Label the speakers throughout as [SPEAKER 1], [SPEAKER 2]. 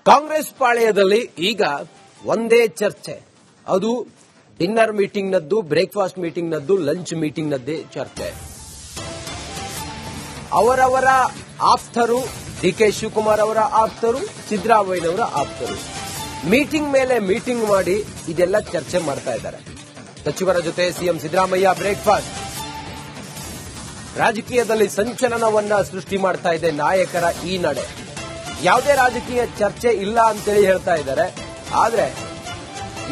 [SPEAKER 1] ಕಾಂಗ್ರೆಸ್ ಪಾಳೆಯದಲ್ಲಿ ಈಗ ಒಂದೇ ಚರ್ಚೆ. ಅದು ಡಿನ್ನರ್ ಮೀಟಿಂಗ್ ನದ್ದು, ಬ್ರೇಕ್ಫಾಸ್ಟ್ ಮೀಟಿಂಗ್ ನದ್ದು, ಲಂಚ್ ಮೀಟಿಂಗ್ ನದ್ದೇ ಚರ್ಚೆ. ಅವರವರ ಆಪ್ತರು, ಡಿಕೆ ಶಿವಕುಮಾರ್ ಅವರ ಆಪ್ತರು, ಸಿದ್ದರಾಮಯ್ಯನವರ ಆಪ್ತರು ಮೀಟಿಂಗ್ ಮೇಲೆ ಮೀಟಿಂಗ್ ಮಾಡಿ ಇದೆಲ್ಲ ಚರ್ಚೆ ಮಾಡ್ತಾ ಇದ್ದಾರೆ. ಸಚಿವರ ಜೊತೆ ಸಿಎಂ ಸಿದ್ದರಾಮಯ್ಯ ಬ್ರೇಕ್ಫಾಸ್ಟ್. ರಾಜಕೀಯದಲ್ಲಿ ಸಂಚಲನವನ್ನ ಸೃಷ್ಟಿ ಮಾಡ್ತಾ ಇದೆ ನಾಯಕರ ಈ ನಡೆ. ಯಾವುದೇ ರಾಜಕೀಯ ಚರ್ಚೆ ಇಲ್ಲ ಅಂತೇಳಿ ಹೇಳ್ತಾ ಇದ್ದಾರೆ. ಆದ್ರೆ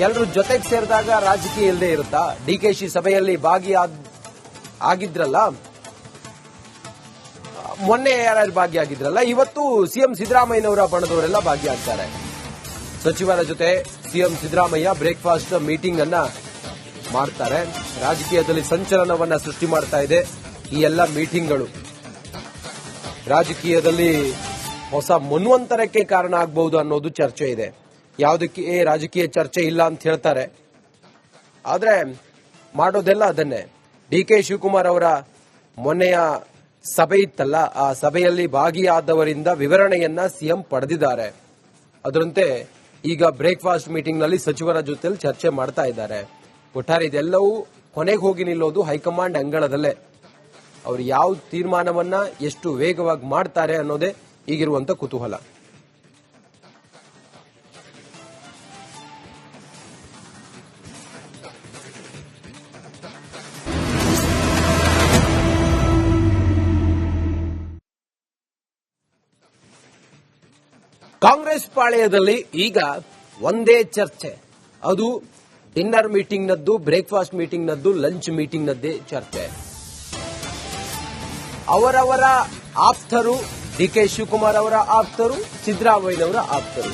[SPEAKER 1] ಎಲ್ಲರೂ ಜೊತೆಗೆ ಸೇರಿದಾಗ ರಾಜಕೀಯ ಇಲ್ಲದೆ ಇರುತ್ತಾ? ಡಿಕೆಶಿ ಸಭೆಯಲ್ಲಿ ಭಾಗಿಯಾಗಿದ್ರಲ್ಲ, ಮೊನ್ನೆ ಯಾರ್ಯಾರು ಭಾಗಿಯಾಗಿದ್ರಲ್ಲ, ಇವತ್ತು ಸಿಎಂ ಸಿದ್ದರಾಮಯ್ಯನವರ ಬಣದವರೆಲ್ಲ ಭಾಗಿಯಾಗ್ತಾರೆ. ಸಚಿವರ ಜೊತೆ ಸಿಎಂ ಸಿದ್ದರಾಮಯ್ಯ ಬ್ರೇಕ್ಫಾಸ್ಟ್ ಮೀಟಿಂಗ್ ಅನ್ನ ಮಾಡ್ತಾರೆ. ರಾಜಕೀಯದಲ್ಲಿ ಸಂಚಲನವನ್ನ ಸೃಷ್ಟಿ ಮಾಡ್ತಾ ಇದೆ ಈ ಎಲ್ಲ ಮೀಟಿಂಗ್ಗಳು. ರಾಜಕೀಯದಲ್ಲಿ ಹೊಸ ಮನ್ವಂತರಕ್ಕೆ ಕಾರಣ ಆಗಬಹುದು ಅನ್ನೋದು ಚರ್ಚೆ ಇದೆ. ಯಾವುದಕ್ಕೆ ರಾಜಕೀಯ ಚರ್ಚೆ ಇಲ್ಲ ಅಂತ ಹೇಳ್ತಾರೆ, ಆದ್ರೆ ಮಾಡೋದೆಲ್ಲ ಅದನ್ನೇ. ಡಿಕೆ ಶಿವಕುಮಾರ್ ಅವರ ಮೊನ್ನೆಯ ಸಭೆ ಇತ್ತಲ್ಲ, ಆ ಸಭೆಯಲ್ಲಿ ಭಾಗಿಯಾದವರಿಂದ ವಿವರಣೆಯನ್ನ ಸಿಎಂ ಪಡೆದಿದ್ದಾರೆ. ಅದರಂತೆ ಈಗ ಬ್ರೇಕ್ಫಾಸ್ಟ್ ಮೀಟಿಂಗ್ ನಲ್ಲಿ ಸಚಿವರ ಜೊತೆ ಚರ್ಚೆ ಮಾಡ್ತಾ ಇದ್ದಾರೆ. ಒಟ್ಟಾರೆ ಇದೆಲ್ಲವೂ ಕೊನೆಗೆ ಹೋಗಿ ನಿಲ್ಲೋದು ಹೈಕಮಾಂಡ್ ಅಂಗಳದಲ್ಲೇ. ಅವರು ಯಾವ ತೀರ್ಮಾನವನ್ನ ಎಷ್ಟು ವೇಗವಾಗಿ ಮಾಡ್ತಾರೆ ಅನ್ನೋದೇ ಈಗಿರುವಂತ ಕುತೂಹಲ. ಕಾಂಗ್ರೆಸ್ ಪಾಳೆಯದಲ್ಲಿ ಈಗ ಒಂದೇ ಚರ್ಚೆ. ಅದು ಡಿನ್ನರ್ ಮೀಟಿಂಗ್ ನದ್ದು, ಬ್ರೇಕ್ಫಾಸ್ಟ್ ಮೀಟಿಂಗ್ ನದ್ದು, ಲಂಚ್ ಮೀಟಿಂಗ್ ನದ್ದೇ ಚರ್ಚೆ. ಅವರವರ ಆಪ್ತರು, ಡಿಕೆ ಶಿವಕುಮಾರ್ ಅವರ ಆಪ್ತರು, ಸಿದ್ದರಾಮಯ್ಯನವರ ಆಪ್ತರು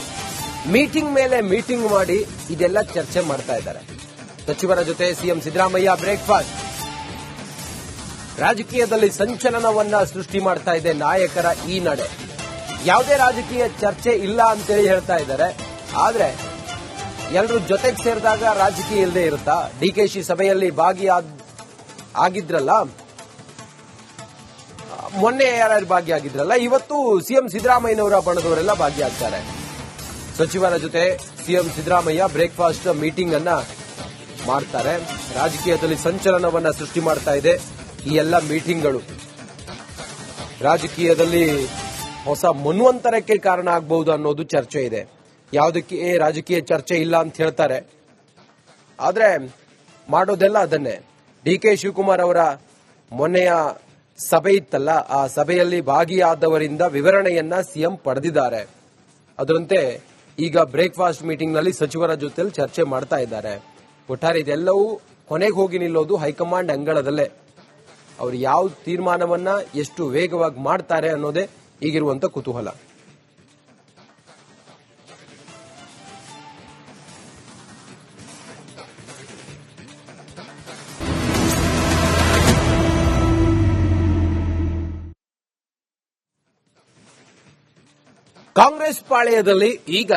[SPEAKER 1] ಮೀಟಿಂಗ್ ಮೇಲೆ ಮೀಟಿಂಗ್ ಮಾಡಿ ಇದೆಲ್ಲ ಚರ್ಚೆ ಮಾಡ್ತಾ ಇದ್ದಾರೆ. ಸಚಿವರ ಜೊತೆ ಸಿಎಂ ಸಿದ್ದರಾಮಯ್ಯ ಬ್ರೇಕ್ಫಾಸ್ಟ್. ರಾಜಕೀಯದಲ್ಲಿ ಸಂಚಲನವನ್ನ ಸೃಷ್ಟಿ ಮಾಡ್ತಾ ಇದೆ ನಾಯಕರ ಈ ನಡೆ. ಯಾವುದೇ ರಾಜಕೀಯ ಚರ್ಚೆ ಇಲ್ಲ ಅಂತೇಳಿ ಹೇಳ್ತಾ ಇದ್ದಾರೆ. ಆದ್ರೆ ಎಲ್ಲರೂ ಜೊತೆಗೆ ಸೇರಿದಾಗ ರಾಜಕೀಯ ಇಲ್ಲದೆ ಇರುತ್ತಾ? ಡಿಕೆಶಿ ಸಭೆಯಲ್ಲಿ ಭಾಗಿಯಾಗಿದ್ರಲ್ಲ, ಮೊನ್ನೆ ಯಾರ್ಯಾರು ಭಾಗಿಯಾಗಿದ್ರಲ್ಲ, ಇವತ್ತು ಸಿಎಂ ಸಿದ್ದರಾಮಯ್ಯನವರ ಬಣದವರೆಲ್ಲ ಭಾಗಿಯಾಗ್ತಾರೆ. ಸಚಿವರ ಜೊತೆ ಸಿಎಂ ಸಿದ್ದರಾಮಯ್ಯ ಬ್ರೇಕ್ಫಾಸ್ಟ್ ಮೀಟಿಂಗ್ ಅನ್ನ ಮಾಡ್ತಾರೆ. ರಾಜಕೀಯದಲ್ಲಿ ಸಂಚಲನವನ್ನ ಸೃಷ್ಟಿ ಮಾಡ್ತಾ ಇದೆ ಈ ಎಲ್ಲ ಮೀಟಿಂಗ್ಗಳು. ರಾಜಕೀಯದಲ್ಲಿ ಹೊಸ ಮನ್ವಂತರಕ್ಕೆ ಕಾರಣ ಆಗಬಹುದು ಅನ್ನೋದು ಚರ್ಚೆ ಇದೆ. ಯಾವುದಕ್ಕೆ ರಾಜಕೀಯ ಚರ್ಚೆ ಇಲ್ಲ ಅಂತ ಹೇಳ್ತಾರೆ, ಆದ್ರೆ ಮಾಡೋದೆಲ್ಲ ಅದನ್ನೇ. ಡಿಕೆ ಶಿವಕುಮಾರ್ ಅವರ ಮೊನ್ನೆಯ ಸಭೆ ಇತ್ತಲ್ಲ, ಆ ಸಭೆಯಲ್ಲಿ ಭಾಗಿಯಾದವರಿಂದ ವಿವರಣೆಯನ್ನ ಸಿಎಂ ಪಡೆದಿದ್ದಾರೆ. ಅದರಂತೆ ಈಗ ಬ್ರೇಕ್ಫಾಸ್ಟ್ ಮೀಟಿಂಗ್ ನಲ್ಲಿ ಸಚಿವರ ಜೊತೆ ಚರ್ಚೆ ಮಾಡ್ತಾ ಇದ್ದಾರೆ. ಒಟ್ಟಾರೆ ಇದೆಲ್ಲವೂ ಕೊನೆಗೆ ಹೋಗಿ ನಿಲ್ಲೋದು ಹೈಕಮಾಂಡ್ ಅಂಗಳದಲ್ಲೇ. ಅವರು ಯಾವ ತೀರ್ಮಾನವನ್ನ ಎಷ್ಟು ವೇಗವಾಗಿ ಮಾಡ್ತಾರೆ ಅನ್ನೋದೇ ಈಗಿರುವಂತ ಕುತೂಹಲ. ಕಾಂಗ್ರೆಸ್ ಪಾಳೆಯದಲ್ಲಿ ಈಗ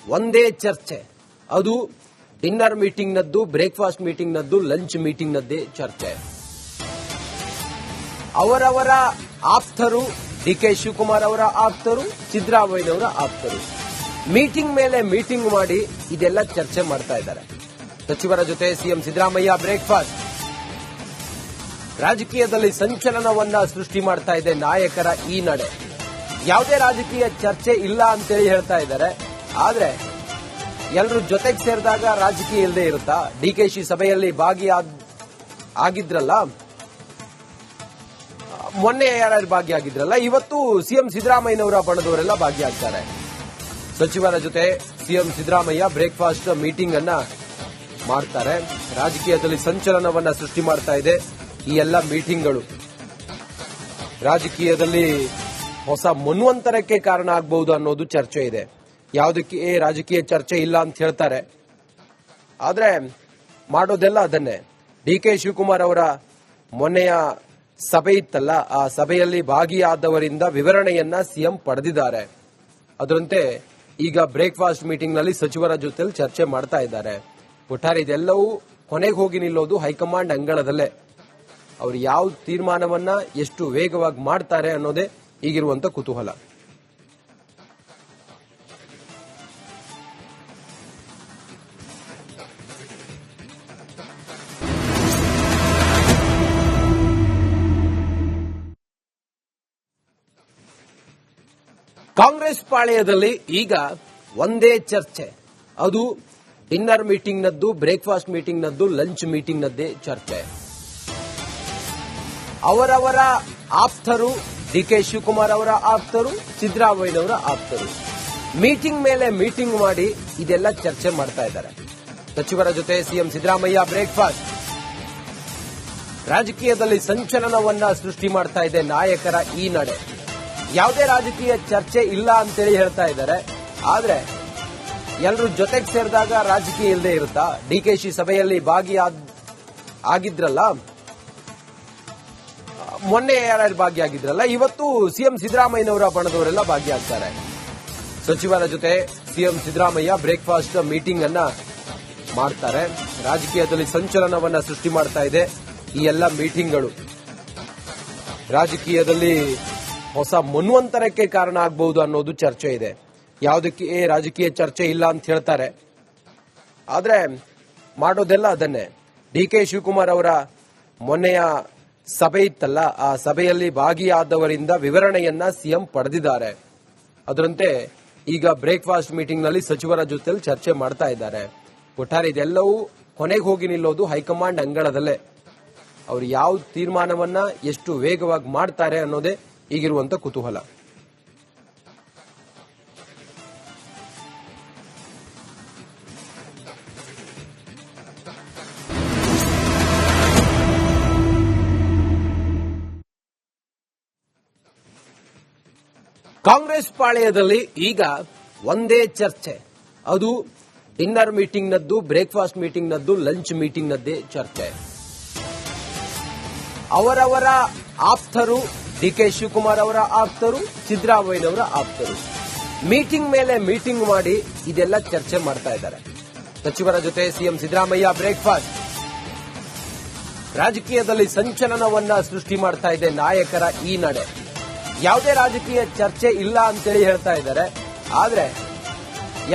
[SPEAKER 1] ಒಂದೇ ಚರ್ಚೆ. ಅದು ಡಿನ್ನರ್ ಮೀಟಿಂಗ್ ನದ್ದು, ಬ್ರೇಕ್ಫಾಸ್ಟ್ ಮೀಟಿಂಗ್ ನದ್ದು, ಲಂಚ್ ಮೀಟಿಂಗ್ ನದ್ದೇ ಚರ್ಚೆ. ಅವರವರ ಆಪ್ತರು, ಡಿಕೆ ಶಿವಕುಮಾರ್ ಅವರ ಆಪ್ತರು, ಸಿದ್ದರಾಮಯ್ಯನವರ ಆಪ್ತರು ಮೀಟಿಂಗ್ ಮೇಲೆ ಮೀಟಿಂಗ್ ಮಾಡಿ ಇದೆಲ್ಲ ಚರ್ಚೆ ಮಾಡ್ತಾ ಇದ್ದಾರೆ. ಸಚಿವರ ಜೊತೆ ಸಿಎಂ ಸಿದ್ದರಾಮಯ್ಯ ಬ್ರೇಕ್ಫಾಸ್ಟ್. ರಾಜಕೀಯದಲ್ಲಿ ಸಂಚಲನವನ್ನ ಸೃಷ್ಟಿ ಮಾಡ್ತಾ ಇದೆ ನಾಯಕರ ಈ ನಡೆ. ಯಾವುದೇ ರಾಜಕೀಯ ಚರ್ಚೆ ಇಲ್ಲ ಅಂತೇಳಿ ಹೇಳ್ತಾ ಇದ್ದಾರೆ, ಆದ್ರೆ ಎಲ್ಲರೂ ಜೊತೆಗೆ ಸೇರಿದಾಗ ರಾಜಕೀಯ ಇಲ್ಲದೆ ಇರುತ್ತಾ? ಡಿಕೆಶಿ ಸಭೆಯಲ್ಲಿ ಭಾಗಿಯಾಗಿದ್ರಲ್ಲ, ಮೊನ್ನೆ ಯಾರ್ಯಾರು ಭಾಗಿಯಾಗಿದ್ರಲ್ಲ, ಇವತ್ತು ಸಿಎಂ ಸಿದ್ದರಾಮಯ್ಯನವರ ಬಣದವರೆಲ್ಲ ಭಾಗಿಯಾಗ್ತಾರೆ. ಸಚಿವರ ಜೊತೆ ಸಿಎಂ ಸಿದ್ದರಾಮಯ್ಯ ಬ್ರೇಕ್ಫಾಸ್ಟ್ ಮೀಟಿಂಗ್ ಅನ್ನ ಮಾಡ್ತಾರೆ. ರಾಜಕೀಯದಲ್ಲಿ ಸಂಚಲನವನ್ನ ಸೃಷ್ಟಿ ಮಾಡ್ತಾ ಇದೆ ಈ ಎಲ್ಲ ಮೀಟಿಂಗ್ಗಳು. ರಾಜಕೀಯದಲ್ಲಿ ಹೊಸ ಮನ್ವಂತರಕ್ಕೆ ಕಾರಣ ಆಗಬಹುದು ಅನ್ನೋದು ಚರ್ಚೆ ಇದೆ. ಯಾವುದಕ್ಕೆ ರಾಜಕೀಯ ಚರ್ಚೆ ಇಲ್ಲ ಅಂತ ಹೇಳ್ತಾರೆ, ಆದ್ರೆ ಮಾಡೋದೆಲ್ಲ ಅದನ್ನೇ. ಡಿಕೆ ಶಿವಕುಮಾರ್ ಅವರ ಮೊನ್ನೆಯ ಸಭೆ ಇತ್ತಲ್ಲ, ಆ ಸಭೆಯಲ್ಲಿ ಭಾಗಿಯಾದವರಿಂದ ವಿವರಣೆಯನ್ನ ಸಿಎಂ ಪಡೆದಿದ್ದಾರೆ. ಅದರಂತೆ ಈಗ ಬ್ರೇಕ್ಫಾಸ್ಟ್ ಮೀಟಿಂಗ್ ನಲ್ಲಿ ಸಚಿವರ ಜೊತೆ ಚರ್ಚೆ ಮಾಡ್ತಾ ಇದ್ದಾರೆ. ಒಟ್ಟಾರೆ ಇದೆಲ್ಲವೂ ಕೊನೆಗೆ ಹೋಗಿ ನಿಲ್ಲೋದು ಹೈಕಮಾಂಡ್ ಅಂಗಳದಲ್ಲೇ. ಅವರು ಯಾವ ತೀರ್ಮಾನವನ್ನ ಎಷ್ಟು ವೇಗವಾಗಿ ಮಾಡ್ತಾರೆ ಅನ್ನೋದೇ ಈಗಿರುವಂತ ಕುತೂಹಲ. ಕಾಂಗ್ರೆಸ್ ಪಾಳೆಯದಲ್ಲಿ ಈಗ ಒಂದೇ ಚರ್ಚೆ, ಅದು ಡಿನ್ನರ್ ಮೀಟಿಂಗ್ನದ್ದು, ಬ್ರೇಕ್ಫಾಸ್ಟ್ ಮೀಟಿಂಗ್ನದ್ದು, ಲಂಚ್ ಮೀಟಿಂಗ್ನದ್ದೇ ಚರ್ಚೆ. ಅವರವರ ಆಪ್ತರು, ಡಿಕೆ ಶಿವಕುಮಾರ್ ಅವರ ಆಪ್ತರು, ಸಿದ್ದರಾಮಯ್ಯನವರ ಆಪ್ತರು ಮೀಟಿಂಗ್ ಮೇಲೆ ಮೀಟಿಂಗ್ ಮಾಡಿ ಇದೆಲ್ಲ ಚರ್ಚೆ ಮಾಡ್ತಾ ಇದ್ದಾರೆ. ಸಚಿವರ ಜೊತೆ ಸಿಎಂ ಸಿದ್ದರಾಮಯ್ಯ ಬ್ರೇಕ್ಫಾಸ್ಟ್. ರಾಜಕೀಯದಲ್ಲಿ ಸಂಚಲನವನ್ನ ಸೃಷ್ಟಿ ಮಾಡ್ತಾ ಇದೆ ನಾಯಕರ ಈ ನಡೆ. ಯಾವುದೇ ರಾಜಕೀಯ ಚರ್ಚೆ ಇಲ್ಲ ಅಂತೇಳಿ ಹೇಳ್ತಾ ಇದ್ದಾರೆ, ಆದ್ರೆ ಎಲ್ಲರೂ ಜೊತೆಗೆ ಸೇರಿದಾಗ ರಾಜಕೀಯ ಇಲ್ಲದೆ ಇರುತ್ತಾ? ಡಿಕೆಶಿ ಸಭೆಯಲ್ಲಿ ಆಗಿದ್ರಲ್ಲ, ಮೊನ್ನೆ ಯಾರ್ಯಾರು ಭಾಗಿಯಾಗಿದ್ರಲ್ಲ, ಇವತ್ತು ಸಿಎಂ ಸಿದ್ದರಾಮಯ್ಯನವರ ಬಣದವರೆಲ್ಲ ಭಾಗಿಯಾಗ್ತಾರೆ. ಸಚಿವರ ಜೊತೆ ಸಿಎಂ ಸಿದ್ದರಾಮಯ್ಯ ಬ್ರೇಕ್ಫಾಸ್ಟ್ ಮೀಟಿಂಗ್ ಅನ್ನ ಮಾಡ್ತಾರೆ. ರಾಜಕೀಯದಲ್ಲಿ ಸಂಚಲನವನ್ನ ಸೃಷ್ಟಿ ಮಾಡ್ತಾ ಇದೆ ಈ ಎಲ್ಲ ಮೀಟಿಂಗ್ಗಳು. ರಾಜಕೀಯದಲ್ಲಿ ಹೊಸ ಮನ್ವಂತರಕ್ಕೆ ಕಾರಣ ಆಗಬಹುದು ಅನ್ನೋದು ಚರ್ಚೆ ಇದೆ. ಯಾವುದಕ್ಕೆ ರಾಜಕೀಯ ಚರ್ಚೆ ಇಲ್ಲ ಅಂತ ಹೇಳ್ತಾರೆ, ಆದ್ರೆ ಮಾಡೋದೆಲ್ಲ ಅದನ್ನೇ. ಡಿಕೆ ಶಿವಕುಮಾರ್ ಅವರ ಮೊನ್ನೆಯ ಸಭೆ ಇತ್ತಲ್ಲ, ಆ ಸಭೆಯಲ್ಲಿ ಭಾಗಿಯಾದವರಿಂದ ವಿವರಣೆಯನ್ನ ಸಿಎಂ ಪಡೆದಿದ್ದಾರೆ. ಅದರಂತೆ ಈಗ ಬ್ರೇಕ್ಫಾಸ್ಟ್ ಮೀಟಿಂಗ್ ನಲ್ಲಿ ಸಚಿವರ ಜೊತೆ ಚರ್ಚೆ ಮಾಡ್ತಾ ಇದ್ದಾರೆ. ಒಟ್ಟಾರೆ ಇದೆಲ್ಲವೂ ಕೊನೆಗೆ ಹೋಗಿ ನಿಲ್ಲೋದು ಹೈಕಮಾಂಡ್ ಅಂಗಳದಲ್ಲೇ. ಅವರು ಯಾವ ತೀರ್ಮಾನವನ್ನ ಎಷ್ಟು ವೇಗವಾಗಿ ಮಾಡ್ತಾರೆ ಅನ್ನೋದೇ ಈಗಿರುವಂತ ಕುತೂಹಲ. ಕಾಂಗ್ರೆಸ್ ಪಾಳೆಯದಲ್ಲಿ ಈಗ ಒಂದೇ ಚರ್ಚೆ, ಅದು ಡಿನ್ನರ್ ಮೀಟಿಂಗ್ನದ್ದು, ಬ್ರೇಕ್ಫಾಸ್ಟ್ ಮೀಟಿಂಗ್ನದ್ದು, ಲಂಚ್ ಮೀಟಿಂಗ್ನದ್ದೇ ಚರ್ಚೆ. ಅವರವರ ಆಪ್ತರು, ಡಿಕೆ ಶಿವಕುಮಾರ್ ಅವರ ಆಪ್ತರು, ಸಿದ್ದರಾಮಯ್ಯನವರ ಆಪ್ತರು ಮೀಟಿಂಗ್ ಮೇಲೆ ಮೀಟಿಂಗ್ ಮಾಡಿ ಇದೆಲ್ಲ ಚರ್ಚೆ ಮಾಡ್ತಾ ಇದ್ದಾರೆ. ಸಚಿವರ ಜೊತೆ ಸಿಎಂ ಸಿದ್ದರಾಮಯ್ಯ ಬ್ರೇಕ್ಫಾಸ್ಟ್. ರಾಜಕೀಯದಲ್ಲಿ ಸಂಚಲನವನ್ನ ಸೃಷ್ಟಿ ಮಾಡ್ತಾ ಇದೆ ನಾಯಕರ ಈ ನಡೆ. ಯಾವುದೇ ರಾಜಕೀಯ ಚರ್ಚೆ ಇಲ್ಲ ಅಂತೇಳಿ ಹೇಳ್ತಾ ಇದ್ದಾರೆ, ಆದ್ರೆ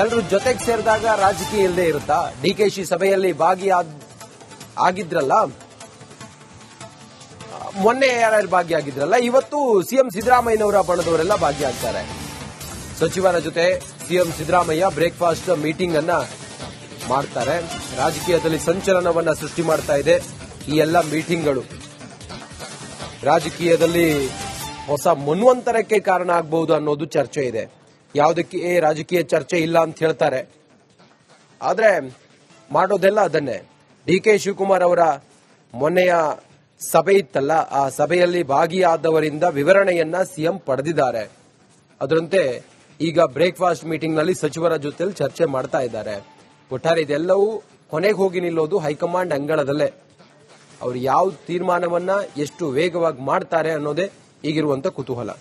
[SPEAKER 1] ಎಲ್ಲರೂ ಜೊತೆಗೆ ಸೇರಿದಾಗ ರಾಜಕೀಯ ಇಲ್ಲದೆ ಇರುತ್ತಾ? ಡಿಕೆಶಿ ಸಭೆಯಲ್ಲಿ ಆಗಿದ್ರಲ್ಲ, ಮೊನ್ನೆ ಯಾರ್ಯಾರು ಭಾಗಿಯಾಗಿದ್ರಲ್ಲ, ಇವತ್ತು ಸಿಎಂ ಸಿದ್ದರಾಮಯ್ಯನವರ ಬಣದವರೆಲ್ಲ ಭಾಗಿಯಾಗ್ತಾರೆ. ಸಚಿವರ ಜೊತೆ ಸಿಎಂ ಸಿದ್ದರಾಮಯ್ಯ ಬ್ರೇಕ್ಫಾಸ್ಟ್ ಮೀಟಿಂಗ್ ಅನ್ನ ಮಾಡ್ತಾರೆ. ರಾಜಕೀಯದಲ್ಲಿ ಸಂಚಲನವನ್ನ ಸೃಷ್ಟಿ ಮಾಡ್ತಾ ಇದೆ ಈ ಎಲ್ಲ ಮೀಟಿಂಗ್ಗಳು. ರಾಜಕೀಯದಲ್ಲಿ ಹೊಸ ಮನ್ವಂತರಕ್ಕೆ ಕಾರಣ ಆಗಬಹುದು ಅನ್ನೋದು ಚರ್ಚೆ ಇದೆ. ಯಾವುದಕ್ಕೆ ರಾಜಕೀಯ ಚರ್ಚೆ ಇಲ್ಲ ಅಂತ ಹೇಳ್ತಾರೆ, ಆದ್ರೆ ಮಾಡೋದೆಲ್ಲ ಅದನ್ನೇ. ಡಿಕೆ ಶಿವಕುಮಾರ್ ಅವರ ಮೊನ್ನೆಯ ಸಭೆ ಇತ್ತಲ್ಲ, ಆ ಸಭೆಯಲ್ಲಿ ಭಾಗಿಯಾದವರಿಂದ ವಿವರಣೆಯನ್ನ ಸಿಎಂ ಪಡೆದಿದ್ದಾರೆ. ಅದರಂತೆ ಈಗ ಬ್ರೇಕ್ಫಾಸ್ಟ್ ಮೀಟಿಂಗ್ ನಲ್ಲಿ ಸಚಿವರ ಜೊತೆ ಚರ್ಚೆ ಮಾಡ್ತಾ ಇದ್ದಾರೆ. ಒಟ್ಟಾರೆ ಇದೆಲ್ಲವೂ ಕೊನೆಗೆ ಹೋಗಿ ನಿಲ್ಲೋದು ಹೈಕಮಾಂಡ್ ಅಂಗಳದಲ್ಲೇ. ಅವರು ಯಾವ ತೀರ್ಮಾನವನ್ನ ಎಷ್ಟು ವೇಗವಾಗಿ ಮಾಡ್ತಾರೆ ಅನ್ನೋದೇ ಈಗಿರುವಂತ ಕುತೂಹಲ.